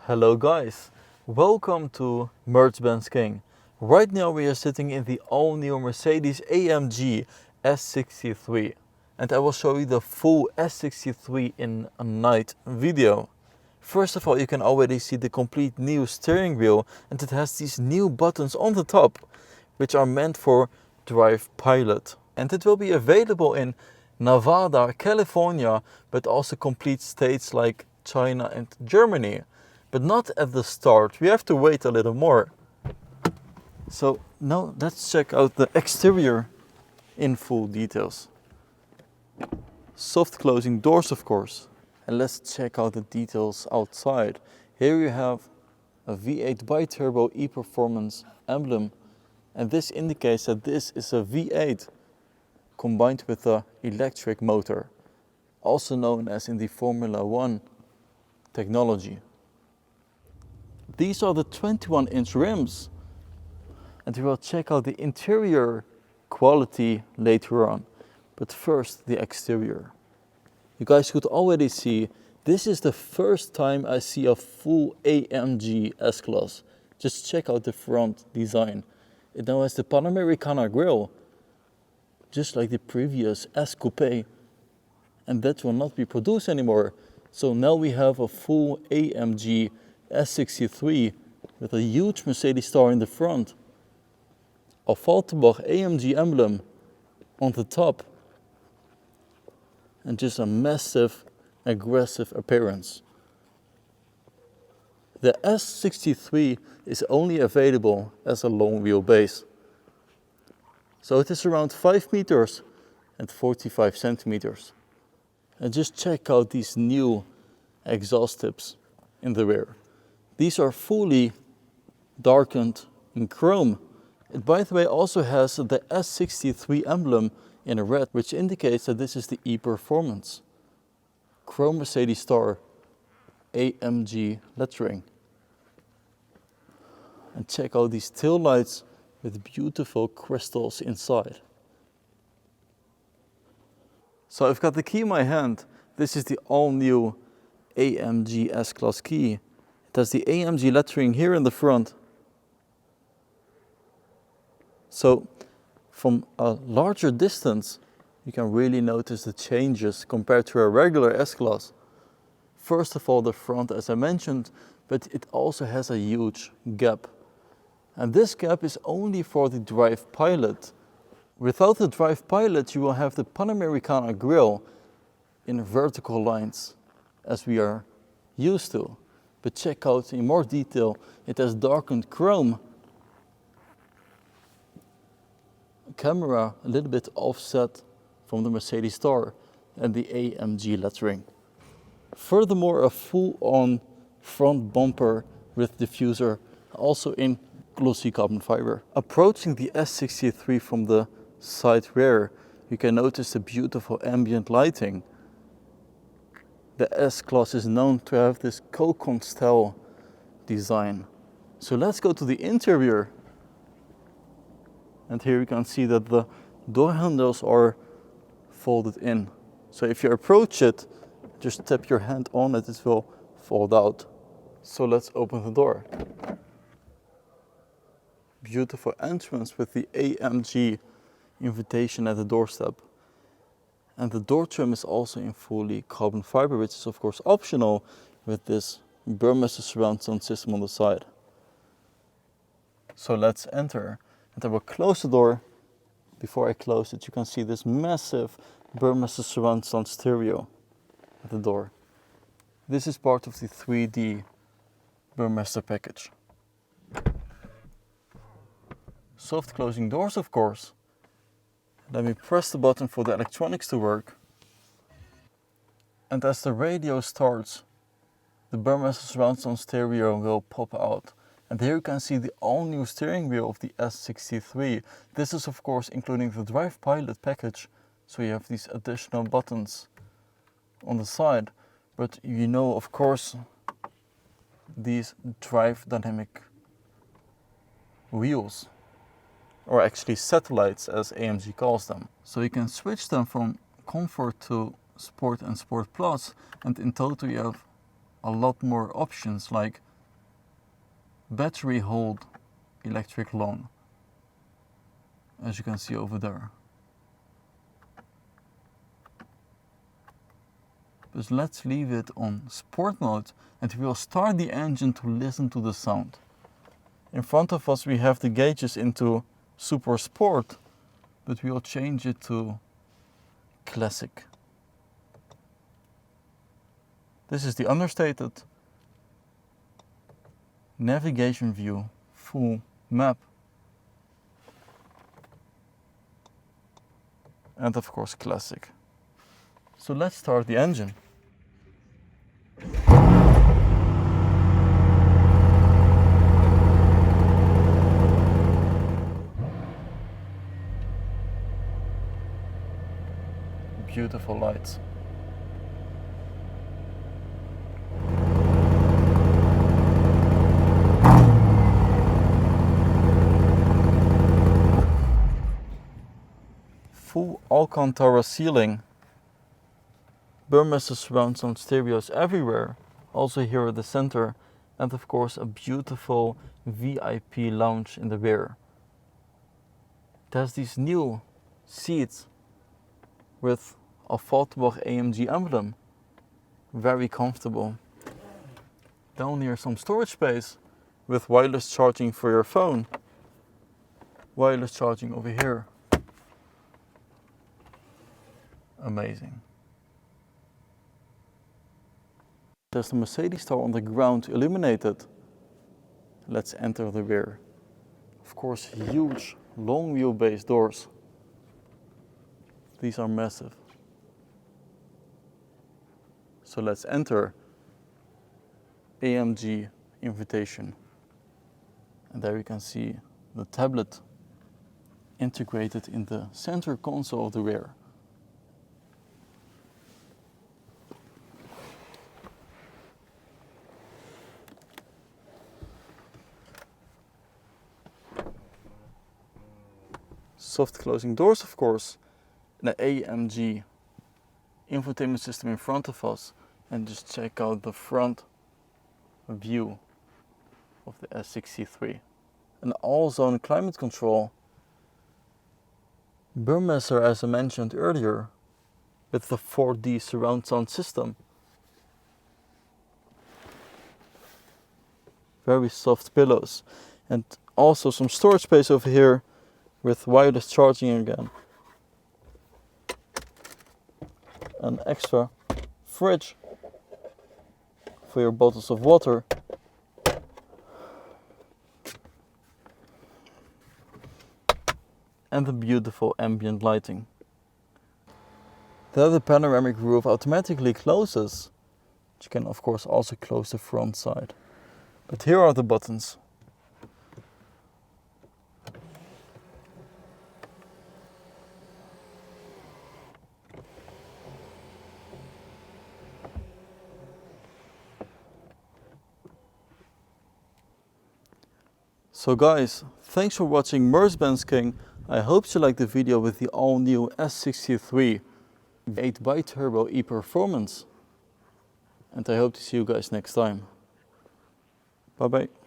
Hello guys, welcome to MercBenzKing. Right now we are sitting in the all-new Mercedes-AMG S63 and I will show you the full S63 in a night video. First of all, you can already see the complete new steering wheel and it has these new buttons on the top which are meant for Drive Pilot. And it will be available in Nevada, California, but also complete states like China and Germany. But not at the start, we have to wait a little more. So now let's check out the exterior in full details. Soft closing doors, of course. And let's check out the details outside. Here you have a V8 BiTurbo E Performance emblem. And this indicates that this is a V8 combined with an electric motor, also known as in the Formula 1 technology. These are the 21-inch rims, and we will check out the interior quality later on. But first, the exterior. You guys could already see, this is the first time I see a full AMG S-Class. Just check out the front design. It now has the Panamericana grille, just like the previous S-Coupe, and that will not be produced anymore. So now we have a full AMG S63 with a huge Mercedes star in the front, a Falterbach AMG emblem on the top, and just a massive, aggressive appearance. The S63 is only available as a long wheelbase. So it is around 5 meters and 45 centimeters. And just check out these new exhaust tips in the rear. These are fully darkened in chrome. It, by the way, also has the S63 emblem in red, which indicates that this is the E Performance. Chrome Mercedes star, AMG lettering. And check out these tail lights with beautiful crystals inside. So I've got the key in my hand. This is the all-new AMG S-Class key. It has the AMG lettering here in the front. So from a larger distance, you can really notice the changes compared to a regular S-Class. First of all, the front, as I mentioned, but it also has a huge gap. And this gap is only for the Drive Pilot. Without the Drive Pilot, you will have the Panamericana grille in vertical lines, as we are used to. But check out in more detail, it has darkened chrome. Camera a little bit offset from the Mercedes star and the AMG lettering. Furthermore, a full-on front bumper with diffuser, also in glossy carbon fiber. Approaching the S63 from the side rear, you can notice the beautiful ambient lighting. The S-Class is known to have this Cocon style design. So let's go to the interior. And here you can see that the door handles are folded in. So if you approach it, just tap your hand on it, it will fold out. So let's open the door. Beautiful entrance with the AMG invitation at the doorstep. And the door trim is also in fully carbon fiber, which is of course optional with this Burmester surround sound system on the side. So let's enter. And I will close the door. Before I close it, you can see this massive Burmester surround sound stereo at the door. This is part of the 3D Burmester package. Soft closing doors, of course. Let me press the button for the electronics to work. And as the radio starts, the Burmester surround sound stereo will pop out. And here you can see the all-new steering wheel of the S63. This is of course including the Drive Pilot package, so you have these additional buttons on the side. But you know, of course, these drive dynamic wheels, or actually satellites as AMG calls them. So you can switch them from Comfort to Sport and Sport Plus, and in total you have a lot more options like battery hold electric lung, as you can see over there. But let's leave it on sport mode and we will start the engine to listen to the sound. In front of us we have the gauges into super sport, but we will change it to classic. This is the understated navigation view, full map, and of course classic. So let's start the engine. Beautiful lights. Full Alcantara ceiling. Burmester surround sound stereos everywhere, also here at the center, and of course a beautiful VIP lounge in the rear. It has these new seats with a V8 AMG emblem, very comfortable. Down here some storage space with wireless charging for your phone, wireless charging over here. Amazing. There's the Mercedes store on the ground illuminated. Let's enter the rear. Of course, huge long wheelbase doors. These are massive. So let's enter AMG invitation. And there you can see the tablet integrated in the center console of the rear. Soft closing doors, of course, and the AMG infotainment system in front of us, and just check out the front view of the S63. An all-zone climate control. Burmester, as I mentioned earlier, with the 4D surround sound system. Very soft pillows, and also some storage space over here with wireless charging again. An extra fridge for your bottles of water. And the beautiful ambient lighting. The panoramic roof automatically closes. You can of course also close the front side. But here are the buttons. So guys, thanks for watching MercBenzKing. I hope you liked the video with the all new S63 V8 BiTurbo E Performance. And I hope to see you guys next time. Bye bye.